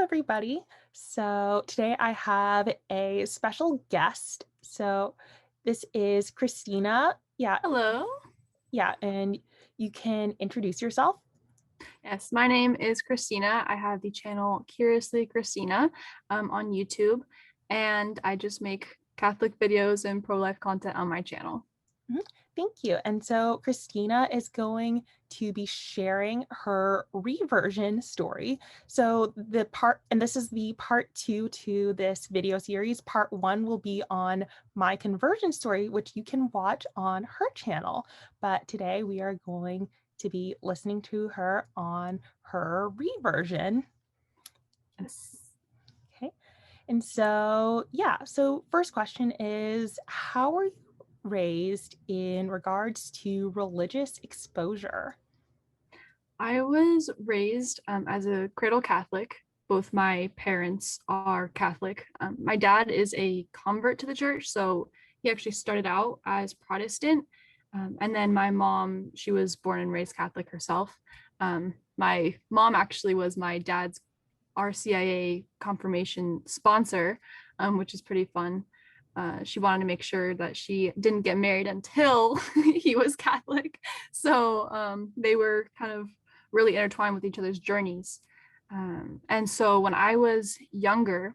everybody. So today I have a special guest. So this is Kristina. Yeah, Hello. yeah, and you can introduce yourself. Yes, my name is Kristina. I have the channel CuriouslyKristina on YouTube, and I just make Catholic videos and pro-life content on my channel. Mhm. Thank you. And so Kristina is going to be sharing her reversion story. So and this is the part two to this video series. Part one will be on my conversion story, which you can watch on her channel. But today we are going to be listening to her on her reversion. Yes. Okay. And so, yeah, so first question is, how were you raised in regards to religious exposure? I was raised as a cradle Catholic. Both my parents are Catholic. My dad is a convert to the church, so he actually started out as Protestant. And then my mom, she was born and raised Catholic herself. My mom actually was my dad's RCIA confirmation sponsor, which is pretty fun. She wanted to make sure that she didn't get married until he was Catholic. So they were kind of really intertwined with each other's journeys. And so when I was younger,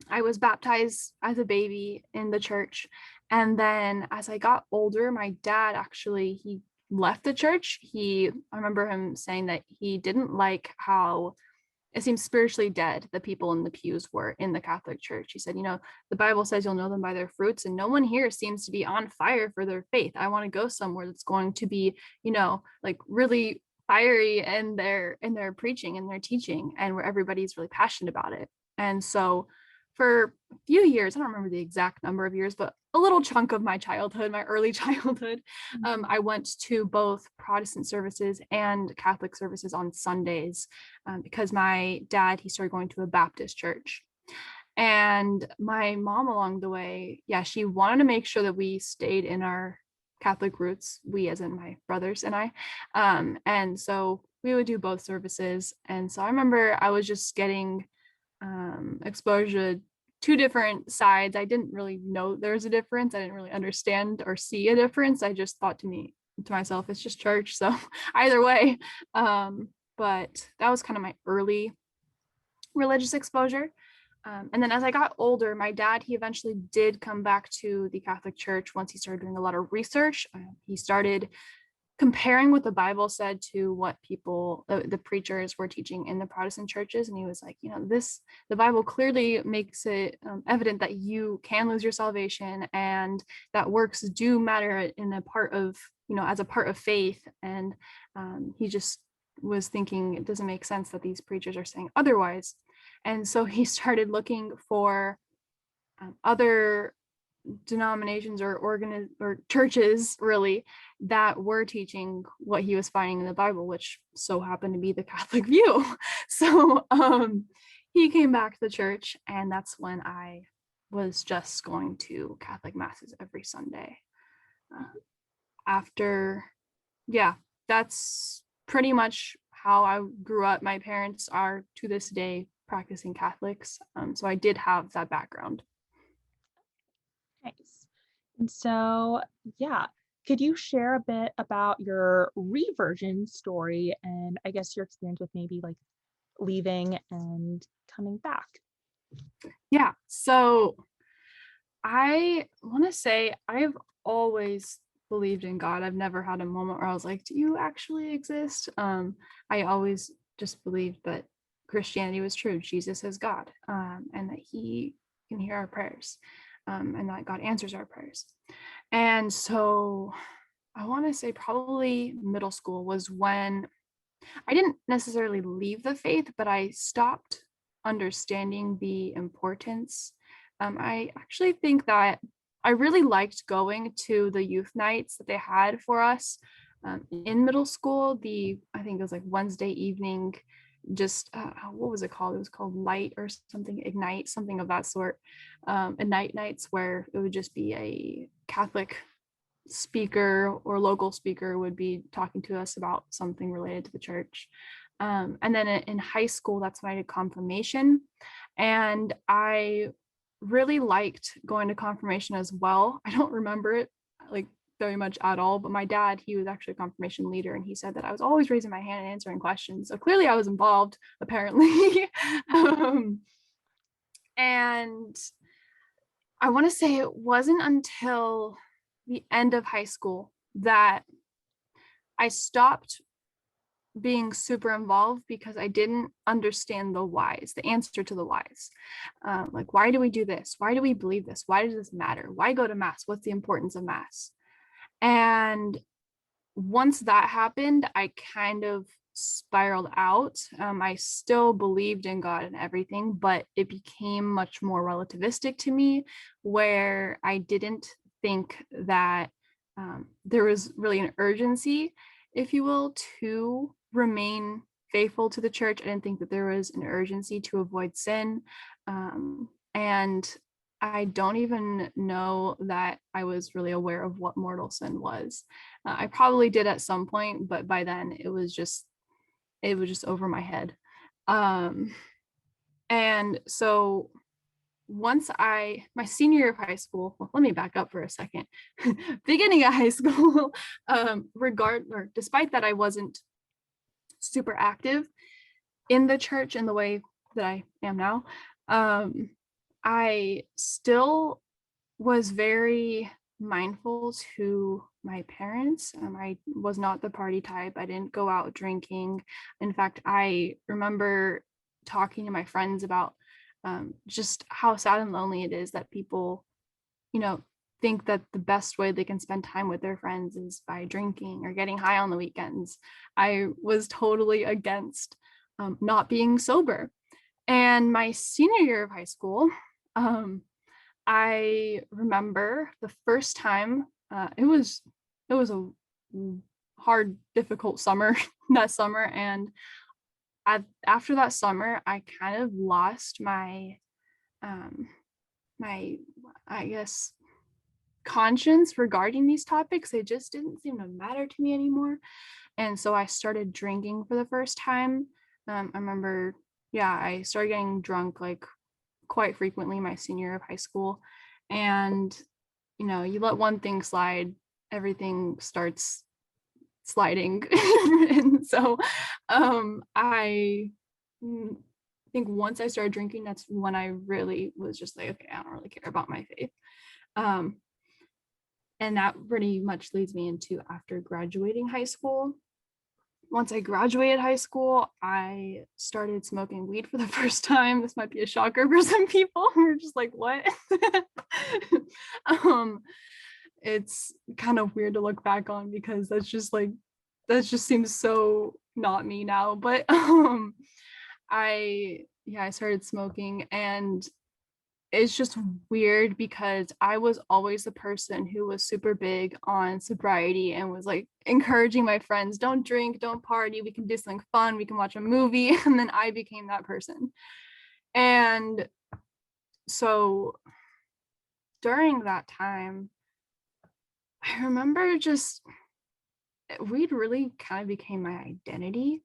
I was baptized as a baby in the church. And then as I got older, my dad actually he left the church. I remember him saying that he didn't like how it seems spiritually dead the people in the pews were in the Catholic Church. He said, the Bible says you'll know them by their fruits, and no one here seems to be on fire for their faith. I want to go somewhere that's going to be, like really fiery in their preaching and their teaching, and where everybody's really passionate about it. And so for a few years, I don't remember the exact number of years, but a little chunk of my childhood, my early childhood, I went to both Protestant services and Catholic services on Sundays, because my dad, he started going to a Baptist church. And my mom along the way, yeah, she wanted to make sure that we stayed in our Catholic roots, we as in my brothers and I. And so we would do both services. And so I remember I was just getting exposure to two different sides. I didn't really know there was a difference. I didn't really understand or see a difference. I just thought to myself, it's just church. So either way. But that was kind of my early religious exposure. And then as I got older, my dad, he eventually did come back to the Catholic Church once he started doing a lot of research. He started comparing what the Bible said to what the preachers were teaching in the Protestant churches. And he was like, the Bible clearly makes it evident that you can lose your salvation and that works do matter in a part of, as a part of faith. And he just was thinking it doesn't make sense that these preachers are saying otherwise. And so he started looking for other denominations or churches really that were teaching what he was finding in the Bible, which so happened to be the Catholic view. So he came back to the church, and that's when I was just going to Catholic masses every Sunday. After, yeah, that's pretty much how I grew up. My parents are to this day practicing Catholics, so I did have that background. Nice. And so, yeah, could you share a bit about your reversion story and I guess your experience with maybe like leaving and coming back? Yeah, so I want to say I've always believed in God. I've never had a moment where I was like, do you actually exist? I always just believed that Christianity was true. Jesus is God, and that he can hear our prayers, and that God answers our prayers. And so I want to say probably middle school was when I didn't necessarily leave the faith, but I stopped understanding the importance. I actually think that I really liked going to the youth nights that they had for us in middle school. I think it was like Wednesday evening, just what was it called? It was called Light or something, Ignite, something of that sort. Ignite nights where it would just be a Catholic speaker or local speaker would be talking to us about something related to the church. And then in high school, that's when I did confirmation. And I really liked going to confirmation as well. I don't remember it like very much at all, but my dad, he was actually a confirmation leader, and he said that I was always raising my hand and answering questions. So clearly I was involved, apparently. And I want to say it wasn't until the end of high school that I stopped being super involved because I didn't understand the whys, the answer to the whys. Like, why do we do this? Why do we believe this? Why does this matter? Why go to mass? What's the importance of mass? And once that happened, I kind of spiraled out. I still believed in God and everything, but it became much more relativistic to me, where I didn't think that there was really an urgency, if you will, to remain faithful to the church. I didn't think that there was an urgency to avoid sin. And I don't even know that I was really aware of what mortal sin was. I probably did at some point, but by then it was just over my head. And so once my senior year of high school, well, let me back up for a second. Beginning of high school, despite that I wasn't super active in the church in the way that I am now, I still was very mindful to my parents. I was not the party type. I didn't go out drinking. In fact, I remember talking to my friends about just how sad and lonely it is that people, think that the best way they can spend time with their friends is by drinking or getting high on the weekends. I was totally against not being sober. And my senior year of high school, I remember the first time, it was a hard, difficult summer that summer. And after that summer, I kind of lost my, I guess, conscience regarding these topics. They just didn't seem to matter to me anymore. And so I started drinking for the first time. I remember, I started getting drunk like quite frequently my senior year of high school. And, you let one thing slide, everything starts sliding. And so I think once I started drinking, that's when I really was just like, okay, I don't really care about my faith. And that pretty much leads me into after graduating high school. Once I graduated high school, I started smoking weed for the first time. This might be a shocker for some people who are just like, what? It's kind of weird to look back on because that just seems so not me now. But I started smoking, and it's just weird because I was always the person who was super big on sobriety and was like encouraging my friends, don't drink, don't party, we can do something fun, we can watch a movie. And then I became that person. And so during that time, I remember weed really kind of became my identity.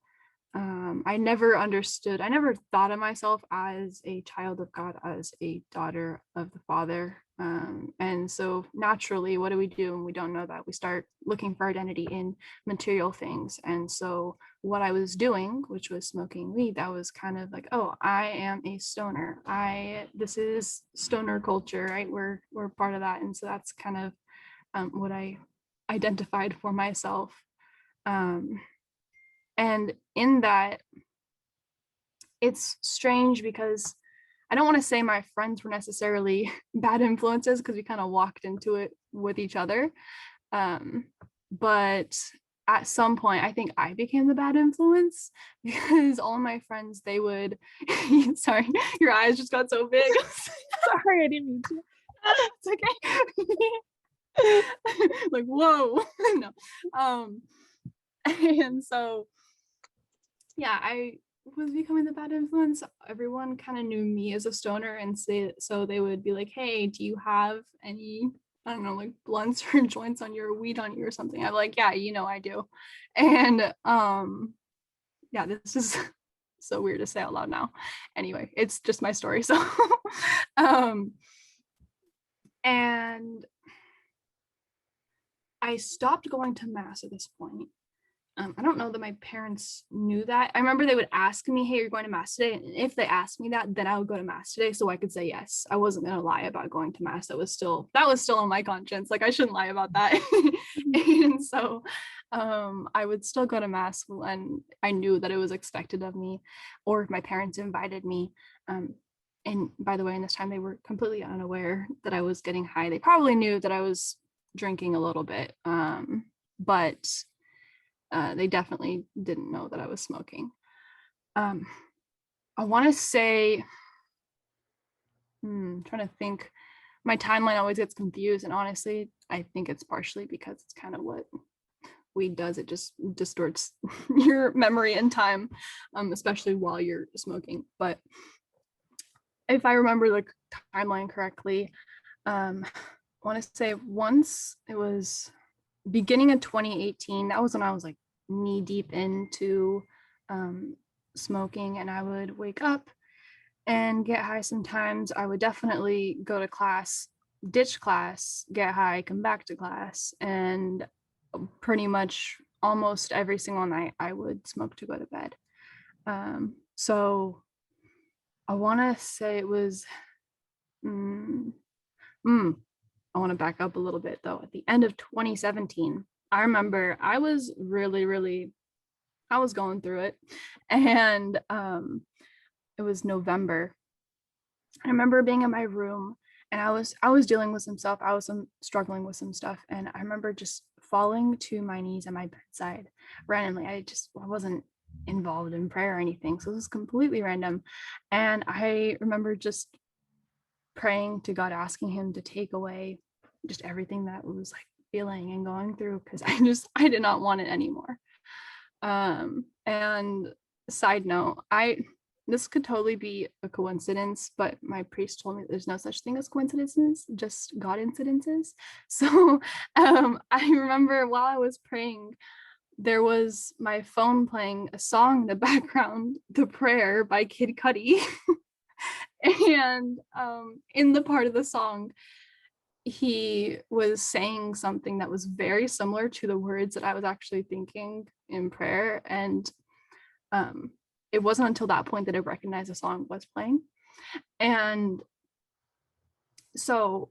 I never thought of myself as a child of God, as a daughter of the Father. And so naturally, what do we do when we don't know that? We start looking for identity in material things. And so what I was doing, which was smoking weed, that was kind of like, oh, I am a stoner. This is stoner culture, right? We're part of that. And so that's kind of what I identified for myself. And in that, it's strange because I don't want to say my friends were necessarily bad influences because we kind of walked into it with each other. But at some point, I think I became the bad influence because all of my friends, they would, sorry, your eyes just got so big. Sorry, I didn't mean to. It's okay. Like, whoa. No. And so, I was becoming the bad influence. Everyone kind of knew me as a stoner, and so they would be like, hey, do you have any, I don't know, like blunts or joints on your weed on you or something? I'm like, yeah, I do. And yeah, this is so weird to say out loud now. Anyway, it's just my story. So, and I stopped going to mass at this point. I don't know that my parents knew that. I remember they would ask me, hey, you're going to mass today? And if they asked me that, then I would go to mass today so I could say yes. I wasn't going to lie about going to mass. That was still on my conscience. Like, I shouldn't lie about that. And so I would still go to mass when I knew that it was expected of me, or if my parents invited me. And by the way, in this time, they were completely unaware that I was getting high. They probably knew that I was drinking a little bit, but they definitely didn't know that I was smoking. I want to say, trying to think, my timeline always gets confused. And honestly, I think it's partially because it's kind of what weed does. It just distorts your memory and time, especially while you're smoking. But if I remember the timeline correctly, I want to say once it was beginning of 2018, that was when I was like knee deep into smoking, and I would wake up and get high sometimes. I would definitely go to class, ditch class, get high, come back to class, and pretty much almost every single night I would smoke to go to bed. So I want to say it was I want to back up a little bit though. At the end of 2017, I remember I was really I was going through it, and it was November. I remember being in my room, and I was dealing with some stuff. I was struggling with some stuff, and I remember just falling to my knees at my bedside randomly. I wasn't involved in prayer or anything, so it was completely random. And I remember just praying to God, asking him to take away just everything that was like feeling and going through, because I did not want it anymore. And side note, this could totally be a coincidence, but my priest told me there's no such thing as coincidences, just God incidences. So I remember while I was praying, there was my phone playing a song in the background, The Prayer by Kid Cudi. And in the part of the song, he was saying something that was very similar to the words that I was actually thinking in prayer. And it wasn't until that point that I recognized the song was playing. And so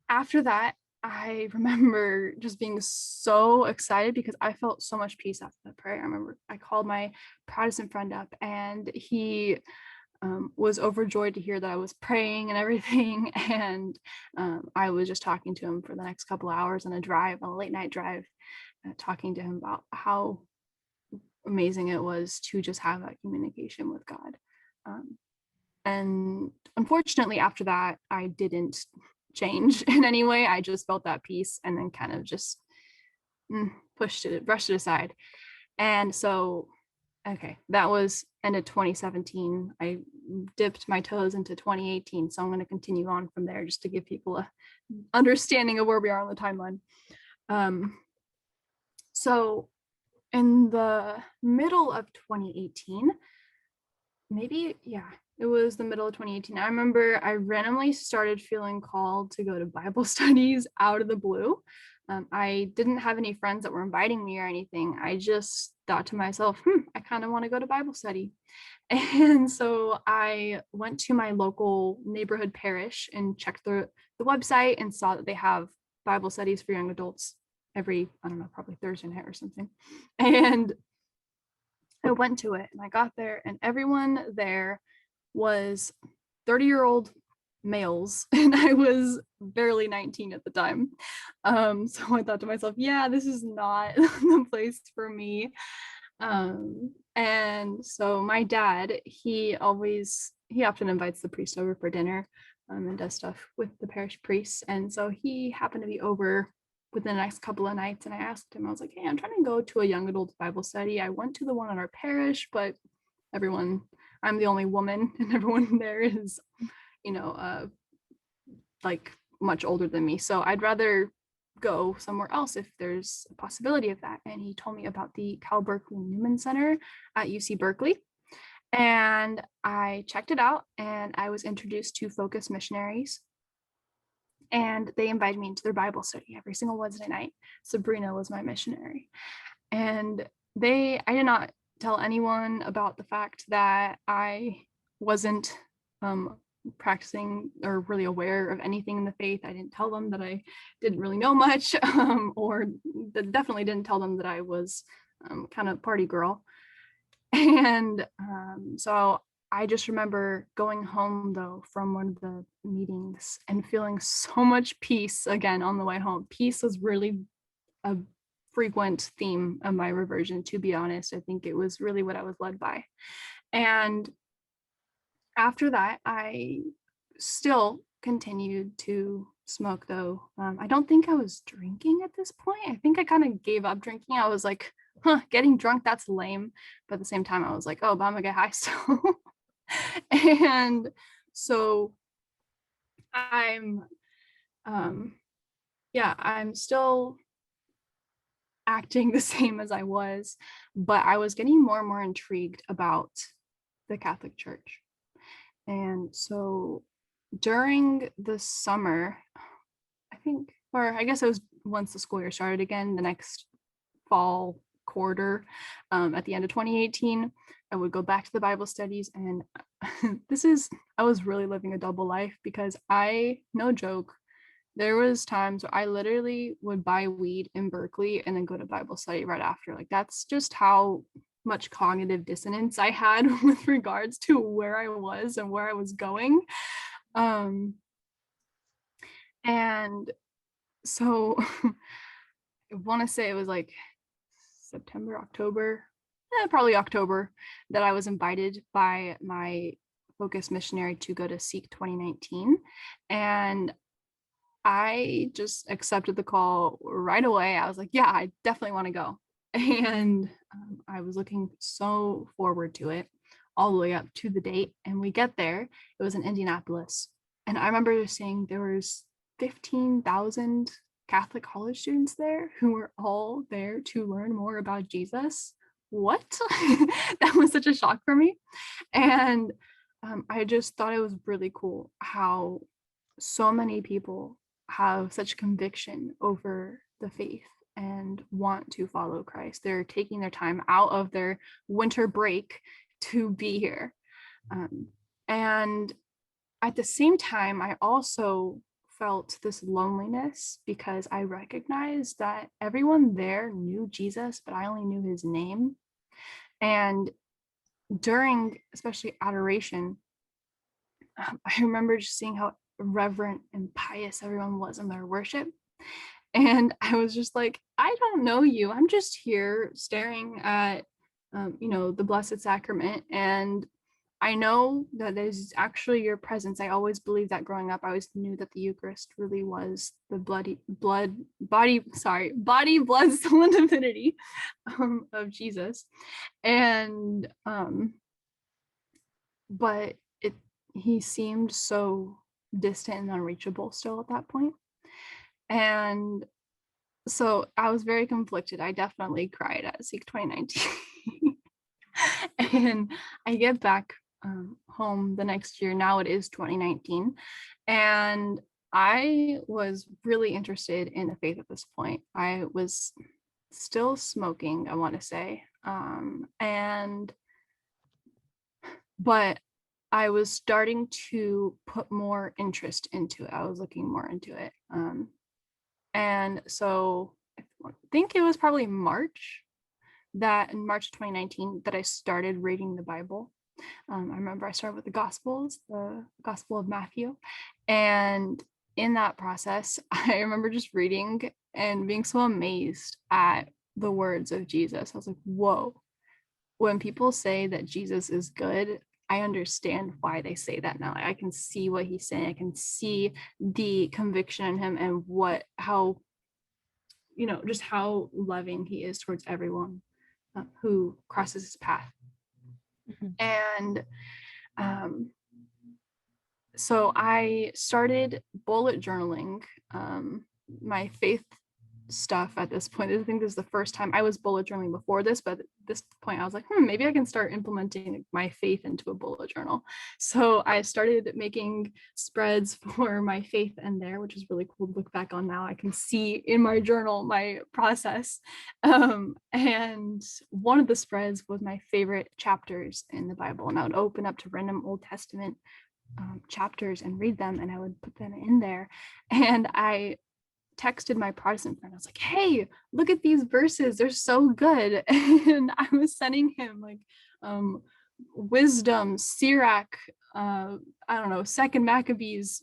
after that, I remember just being so excited because I felt so much peace after that prayer. I remember I called my Protestant friend up, and he was overjoyed to hear that I was praying and everything. And I was just talking to him for the next couple of hours on a late night drive, talking to him about how amazing it was to just have that communication with God. And unfortunately, after that, I didn't change in any way. I just felt that peace and then kind of just brushed it aside. And so, okay, that was end of 2017. I dipped my toes into 2018. So I'm going to continue on from there just to give people a understanding of where we are on the timeline. So in the middle of 2018, it was the middle of 2018. I remember I randomly started feeling called to go to Bible studies out of the blue. I didn't have any friends that were inviting me or anything. I just thought to myself, I kind of want to go to Bible study. And so I went to my local neighborhood parish and checked the website and saw that they have Bible studies for young adults every, I don't know, probably Thursday night or something. And I went to it, and I got there, and everyone there was 30-year-old males, and I was barely 19 at the time. So I thought to myself, yeah, this is not the place for me. And so my dad, he often invites the priest over for dinner, and does stuff with the parish priests. And so he happened to be over within the next couple of nights, and I asked him, I was like, hey, I'm trying to go to a young adult Bible study. I went to the one in our parish, but I'm the only woman, and everyone there is, like much older than me. So I'd rather go somewhere else if there's a possibility of that. And he told me about the Cal Berkeley Newman Center at UC Berkeley. And I checked it out, and I was introduced to Focus Missionaries. And they invited me into their Bible study every single Wednesday night. Sabrina was my missionary. And I did not tell anyone about the fact that I wasn't practicing or really aware of anything in the faith. I didn't tell them that I didn't really know much, or definitely didn't tell them that I was kind of party girl. And so I just remember going home, though, from one of the meetings and feeling so much peace again on the way home. Peace was really a frequent theme of my reversion, to be honest. I think it was really what I was led by. And after that, I still continued to smoke, though. I don't think I was drinking at this point. I think I kind of gave up drinking. I was like, getting drunk, that's lame. But at the same time, I was like, oh, but I'm gonna get high still. And so I'm still acting the same as I was, but I was getting more and more intrigued about the Catholic Church. And so during the summer, I guess it was once the school year started again, the next fall quarter, at the end of 2018, I would go back to the Bible studies. And I was really living a double life, because no joke, there was times where I literally would buy weed in Berkeley and then go to Bible study right after. Like, that's just how much cognitive dissonance I had with regards to where I was and where I was going. And so I want to say it was like September, October, probably October, that I was invited by my Focus missionary to go to Seek 2019. And I just accepted the call right away. I was like, yeah, I definitely want to go. And I was looking so forward to it all the way up to the date. And we get there, it was in Indianapolis. And I remember just seeing there was 15,000 Catholic college students there who were all there to learn more about Jesus. What? That was such a shock for me. And I just thought it was really cool how so many people have such conviction over the faith and want to follow Christ. They're taking their time out of their winter break to be here. And at the same time, I also felt this loneliness, because I recognized that everyone there knew Jesus, but I only knew his name. And during, especially adoration, I remember just seeing how reverent and pious everyone was in their worship. And I was just like, I don't know you. I'm just here staring at, the Blessed Sacrament. And I know that there's actually your presence. I always believed that growing up. I always knew that the Eucharist really was the body, blood, soul, and divinity of Jesus. And but he seemed so distant and unreachable still at that point. And so I was very conflicted. I definitely cried at Seek 2019. And I get back home the next year. Now it is 2019. And I was really interested in the faith at this point. I was still smoking, I want to say. But I was starting to put more interest into it. I was looking more into it. And so I think it was probably in March of 2019, that I started reading the Bible. I remember I started with the Gospels, the Gospel of Matthew. And in that process, I remember just reading and being so amazed at the words of Jesus. I was like, whoa, when people say that Jesus is good, I understand why they say that now. I can see what he's saying. I can see the conviction in him, and just how loving he is towards everyone who crosses his path. Mm-hmm. And so I started bullet journaling my faith stuff at this point. I think this is the first time. I was bullet journaling before this, but at this point I was like, maybe I can start implementing my faith into a bullet journal. So I started making spreads for my faith in there, which is really cool to look back on now. I can see in my journal my process. And one of the spreads was my favorite chapters in the Bible, and I would open up to random Old Testament chapters and read them, and I would put them in there. And I texted my Protestant friend. I was like, hey, look at these verses, they're so good. And I was sending him like wisdom, Sirach, I don't know, Second Maccabees,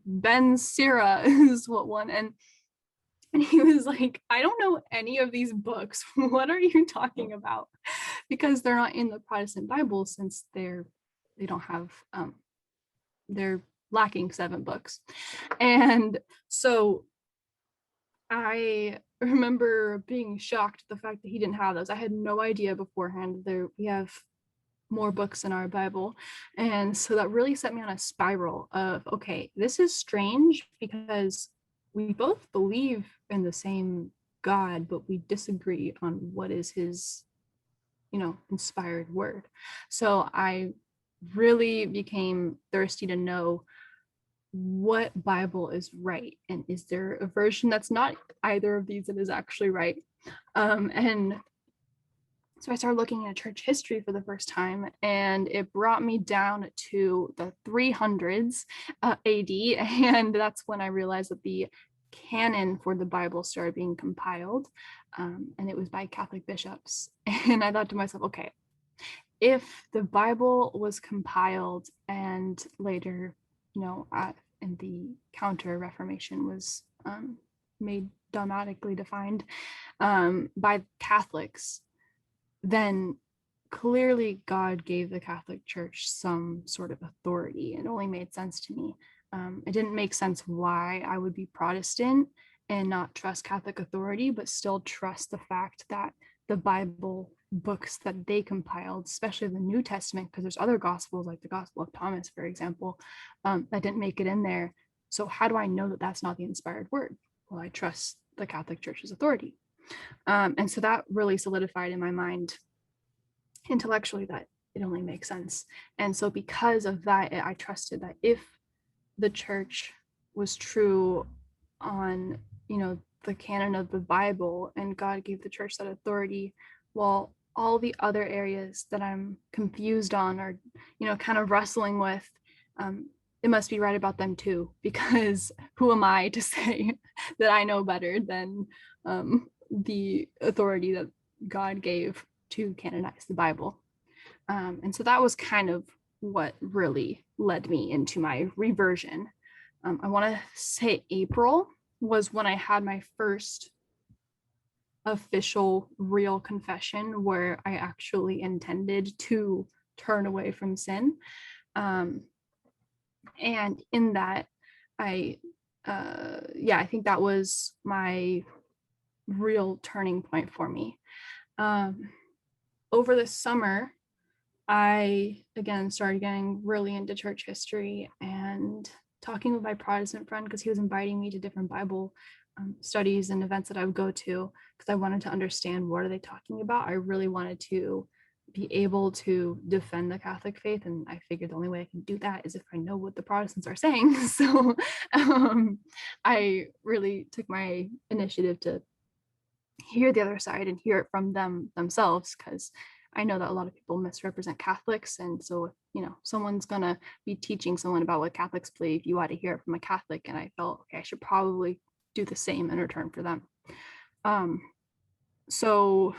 Ben Sira is what one. And he was like, I don't know any of these books. What are you talking about? Because they're not in the Protestant Bible, since they don't have they're lacking 7 books. And so I remember being shocked at the fact that he didn't have those. I had no idea beforehand. We have more books in our Bible. And so that really set me on a spiral of, okay, this is strange because we both believe in the same God, but we disagree on what is his, inspired word. So I really became thirsty to know what Bible is right, and is there a version that's not either of these that is actually right. And so I started looking at church history for the first time, and it brought me down to the 300s AD, and that's when I realized that the canon for the Bible started being compiled, and it was by Catholic bishops. And I thought to myself, okay, if the Bible was compiled and later, in the Counter-Reformation was made dogmatically defined by Catholics, then clearly God gave the Catholic Church some sort of authority. It only made sense to me. It didn't make sense why I would be Protestant and not trust Catholic authority, but still trust the fact that the Bible books that they compiled, especially the New Testament, because there's other gospels like the Gospel of Thomas, for example, that didn't make it in there. So how do I know that that's not the inspired word? Well, I trust the Catholic Church's authority. And so that really solidified in my mind intellectually that it only makes sense. And so because of that, I trusted that if the church was true on, the canon of the Bible, and God gave the church that authority, well, all the other areas that I'm confused on or, kind of wrestling with, it must be right about them too, because who am I to say that I know better than the authority that God gave to canonize the Bible? And so that was kind of what really led me into my reversion. I want to say April was when I had my first official real confession where I actually intended to turn away from sin. And in that, I think that was my real turning point for me. Over the summer, I again started getting really into church history and talking with my Protestant friend, because he was inviting me to different Bible studies and events that I would go to, because I wanted to understand what are they talking about. I really wanted to be able to defend the Catholic faith, and I figured the only way I can do that is if I know what the Protestants are saying. So I really took my initiative to hear the other side and hear it from them themselves, because I know that a lot of people misrepresent Catholics. And so, someone's going to be teaching someone about what Catholics believe, you ought to hear it from a Catholic. And I felt, okay, I should probably do the same in return for them. So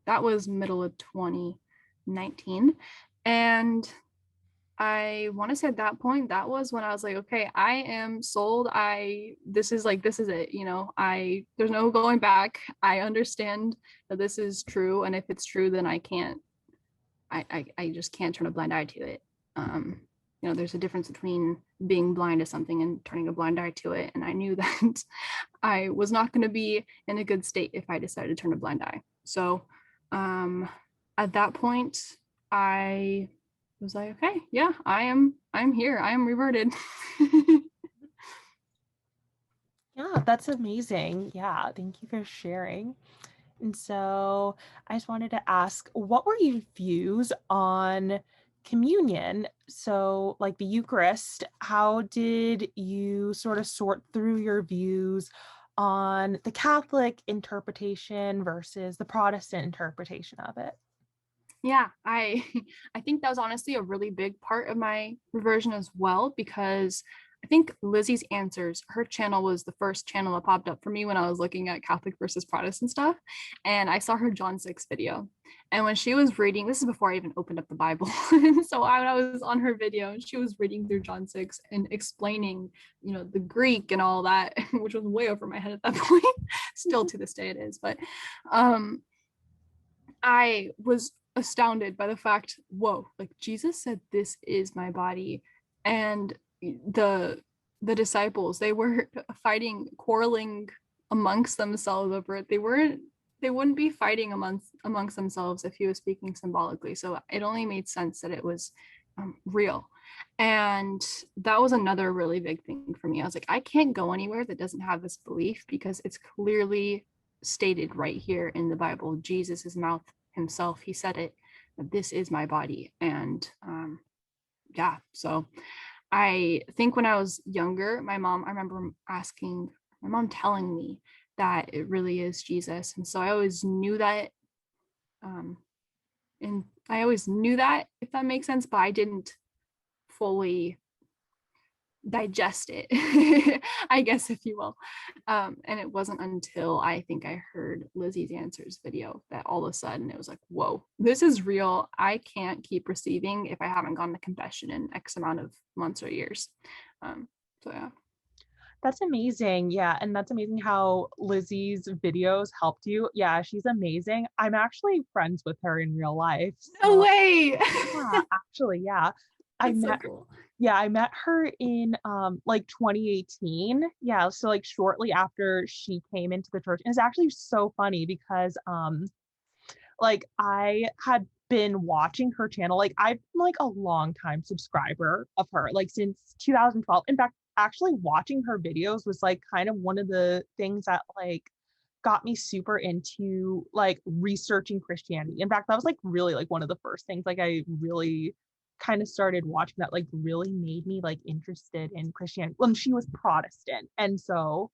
that was middle of 2019. And I want to say at that point, that was when I was like, okay, I am sold. This is it, there's no going back. I understand that this is true. And if it's true, then I just can't turn a blind eye to it. There's a difference between being blind to something and turning a blind eye to it. And I knew that I was not going to be in a good state if I decided to turn a blind eye. So at that point, I was like, okay, yeah, I'm here. I am reverted. Yeah, that's amazing. Yeah, thank you for sharing. And so I just wanted to ask, what were your views on communion? So, like the Eucharist, how did you sort of sort through your views on the Catholic interpretation versus the Protestant interpretation of it? Yeah, I I think that was honestly a really big part of my reversion as well, because I think Lizzie's Answers, her channel was the first channel that popped up for me when I was looking at Catholic versus Protestant stuff. And I saw her John 6 video. And when she was reading, this is before I even opened up the Bible. And so I was on her video and she was reading through John 6 and explaining, the Greek and all that, which was way over my head at that point. Still to this day it is. But um I was astounded by the fact, whoa, like Jesus said, this is my body. And the disciples, they were fighting, quarreling amongst themselves over it. They wouldn't be fighting amongst themselves if he was speaking symbolically. So it only made sense that it was real. And that was another really big thing for me. I was like, I can't go anywhere that doesn't have this belief, because it's clearly stated right here in the Bible. Jesus's mouth himself, he said it, that this is my body. And yeah, so I think when I was younger, I remember asking my mom, telling me that it really is Jesus. And so I always knew that. And I always knew that, if that makes sense, but I didn't fully digest it, I guess, if you will. And it wasn't until I think I heard Lizzie's Answers video that all of a sudden it was like, whoa, this is real. I can't keep receiving if I haven't gone to confession in X amount of months or years. So yeah. That's amazing. Yeah. And that's amazing how Lizzie's videos helped you. Yeah, she's amazing. I'm actually friends with her in real life. No So, way. yeah, actually, yeah. I That's so met cool. Yeah, I met her in like 2018. Yeah, so like shortly after she came into the church. And it's actually so funny because like I had been watching her channel. Like I've been like a long time subscriber of her, like since 2012. In fact, actually watching her videos was like kind of one of the things that like got me super into like researching Christianity. In fact, that was like really like one of the first things like I really kind of started watching that like really made me like interested in Christianity. When she was Protestant. And so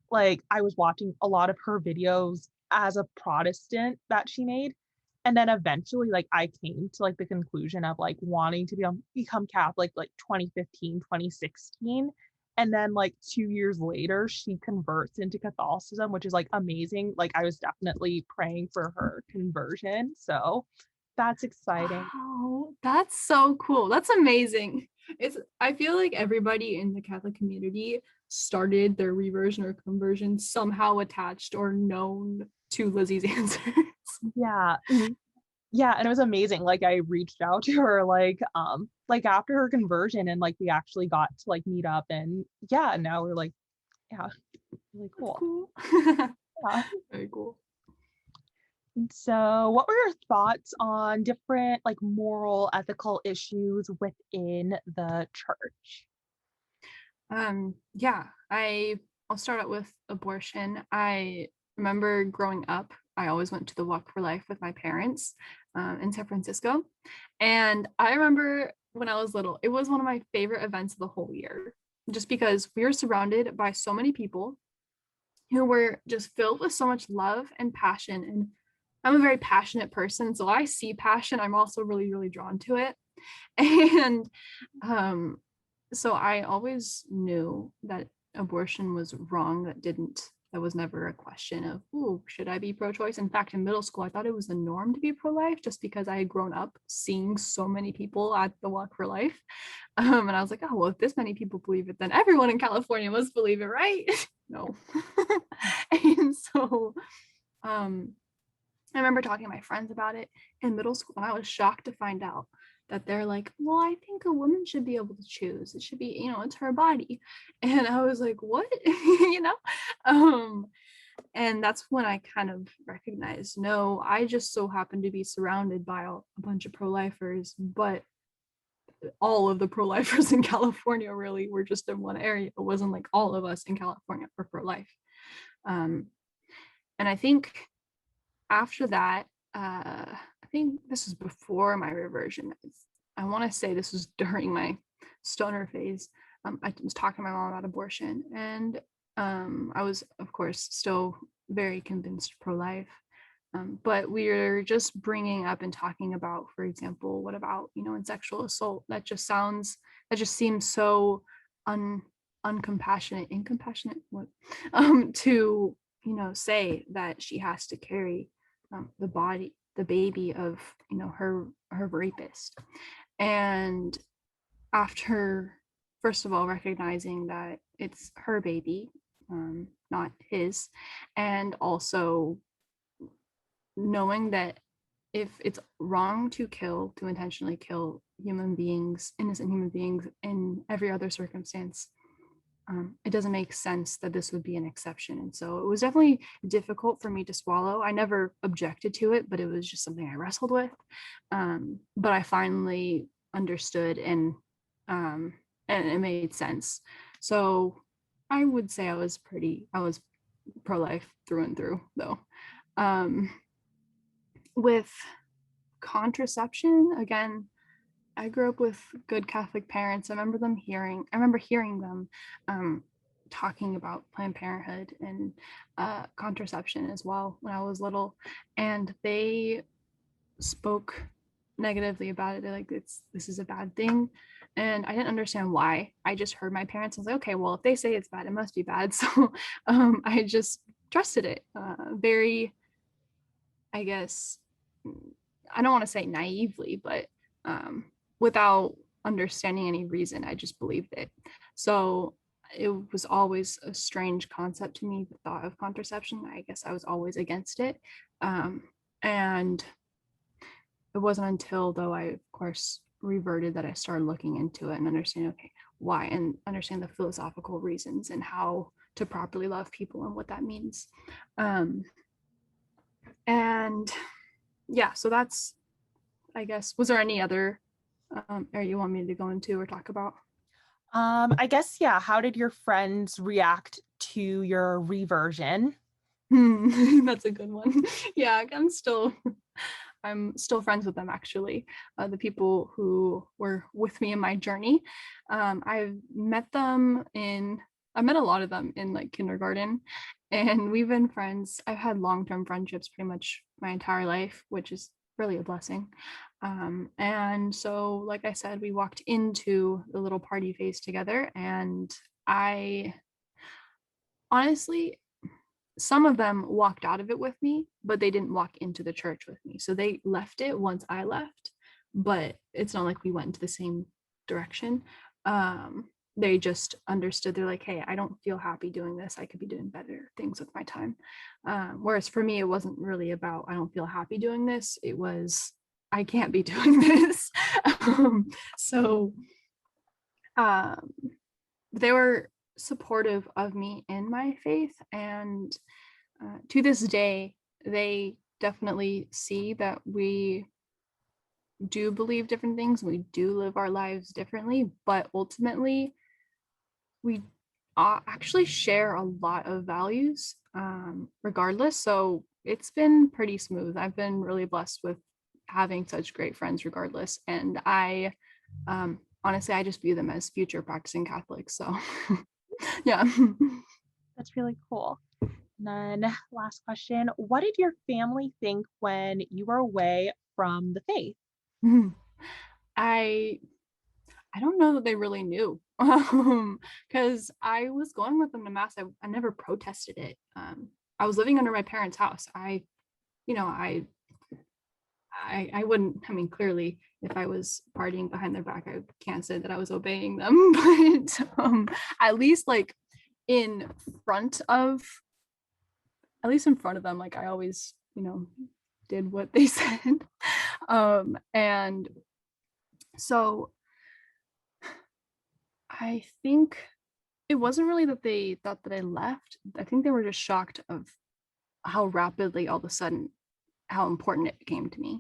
like I was watching a lot of her videos as a Protestant that she made. And then eventually like I came to like the conclusion of like wanting to become Catholic like 2015, 2016. And then like 2 years later, she converts into Catholicism, which is like amazing. Like I was definitely praying for her conversion. So that's exciting. Wow, that's so cool. That's amazing. I feel like everybody in the Catholic community started their reversion or conversion somehow attached or known to Lizzie's Answers. Yeah. Yeah, and it was amazing. Like I reached out to her like after her conversion and like we actually got to like meet up and yeah, now we're like yeah, really That's cool. cool. Yeah. Very cool. And so what were your thoughts on different like moral ethical issues within the church? Yeah, I'll start out with abortion. I remember growing up, I always went to the Walk for Life with my parents in San Francisco. And I remember when I was little, it was one of my favorite events of the whole year, just because we were surrounded by so many people who were just filled with so much love and passion. And I'm a very passionate person. So I see passion. I'm also really, really drawn to it. And um, so I always knew that abortion was wrong. That was never a question of, oh, should I be pro-choice? In fact, in middle school, I thought it was the norm to be pro-life just because I had grown up seeing so many people at the Walk for Life. And I was like, oh, well, if this many people believe it, then everyone in California must believe it, right? No. And so I remember talking to my friends about it in middle school, and I was shocked to find out that they're like, well, I think a woman should be able to choose. It should be, it's her body. And I was like, what? Um, and that's when I kind of recognized, no, I just so happen to be surrounded by a bunch of pro-lifers, but all of the pro-lifers in California really were just in one area. It wasn't like all of us in California were pro-life. And I think after that, I think this was before my reversion. I want to say this was during my stoner phase. I was talking to my mom about abortion, and I was, of course, still very convinced pro-life. But we are just bringing up and talking about, for example, what about, in sexual assault? That just seems so incompassionate, what, to, say that she has to carry the baby of, her rapist. And after, first of all, recognizing that it's her baby, not his, and also knowing that if it's wrong to intentionally kill innocent human beings in every other circumstance, it doesn't make sense that this would be an exception. And so it was definitely difficult for me to swallow. I never objected to it, but it was just something I wrestled with. But I finally understood, and it made sense. So I would say I was pro-life through and through, though. With contraception, again, I grew up with good Catholic parents. I remember hearing them talking about Planned Parenthood and contraception as well when I was little, and they spoke negatively about it. They're like, this is a bad thing, and I didn't understand why. I just heard my parents and was like, okay, well, if they say it's bad, it must be bad. So I just trusted it. Very, I guess, I don't want to say naively, but without understanding any reason, I just believed it. So it was always a strange concept to me, the thought of contraception. I guess I was always against it. And it wasn't until, though, I, of course, reverted, that I started looking into it and understanding, okay, why, and understand the philosophical reasons and how to properly love people and what that means. And yeah, so that's, I guess, was there any other area you want me to go into or talk about? I guess, yeah. How did your friends react to your reversion? That's a good one. Yeah, I'm still friends with them, actually. The people who were with me in my journey. I met a lot of them in like kindergarten, and we've been friends. I've had long-term friendships pretty much my entire life, which is really a blessing. And so, like I said, we walked into the little party phase together, and I honestly, some of them walked out of it with me, but they didn't walk into the church with me. So they left it once I left, but it's not like we went into the same direction. They just understood. They're like, hey, I don't feel happy doing this. I could be doing better things with my time. Whereas for me, it wasn't really about, I don't feel happy doing this. It was, I can't be doing this. So they were supportive of me in my faith, and to this day they definitely see that we do believe different things, we do live our lives differently, but ultimately we actually share a lot of values, regardless. So it's been pretty smooth. I've been really blessed with having such great friends regardless, and I honestly, I just view them as future practicing Catholics. So yeah. That's really cool. And then last question, what did your family think when you were away from the faith? I I don't know that they really knew, because I was going with them to mass. I never protested it. I was living under my parents' house. You know, I wouldn't. I mean, clearly, if I was partying behind their back, I can't say that I was obeying them. But at least, like in front of, them, like I always, did what they said. And so I think it wasn't really that they thought that I left. I think they were just shocked of how rapidly all of a sudden how important it became to me.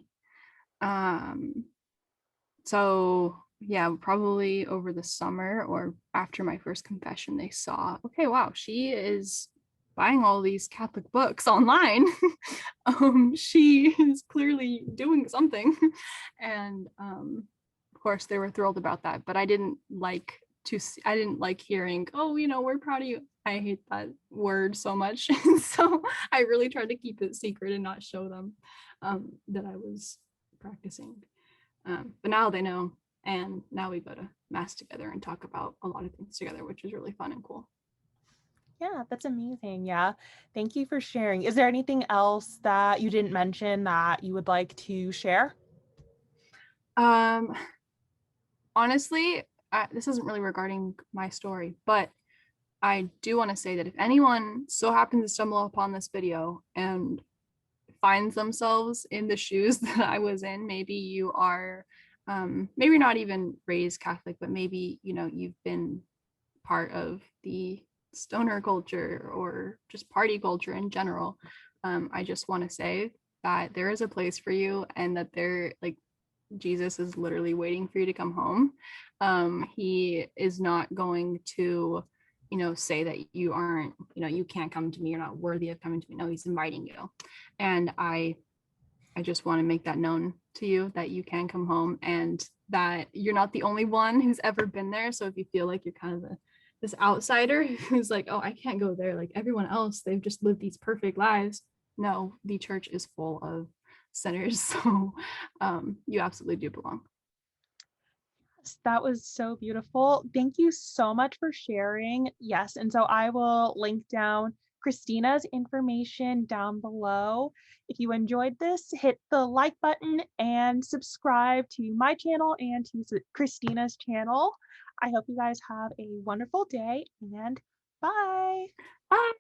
So yeah, probably over the summer or after my first confession, they saw, okay, wow, she is buying all these Catholic books online. She is clearly doing something. And of course, they were thrilled about that. But I didn't like hearing, oh, we're proud of you. I hate that word so much. So I really tried to keep it secret and not show them that I was practicing. But now they know, and now we go to mass together and talk about a lot of things together, which is really fun and cool. Yeah, that's amazing. Yeah. Thank you for sharing. Is there anything else that you didn't mention that you would like to share? Um, Honestly, this isn't really regarding my story, but I do want to say that if anyone so happens to stumble upon this video and finds themselves in the shoes that I was in, maybe you are, maybe not even raised Catholic, but maybe, you've been part of the stoner culture or just party culture in general. I just want to say that there is a place for you, and that Jesus is literally waiting for you to come home. He is not going to, say that you aren't, you can't come to me, you're not worthy of coming to me. No, he's inviting you. And I just want to make that known to you, that you can come home, and that you're not the only one who's ever been there. So if you feel like you're kind of this outsider who's like, oh, I can't go there, like everyone else, they've just lived these perfect lives. No, the church is full of sinners. So you absolutely do belong. That was so beautiful. Thank you so much for sharing. Yes, and so I will link down Kristina's information down below. If you enjoyed this, hit the like button and subscribe to my channel and to Kristina's channel. I hope you guys have a wonderful day, and bye. Bye.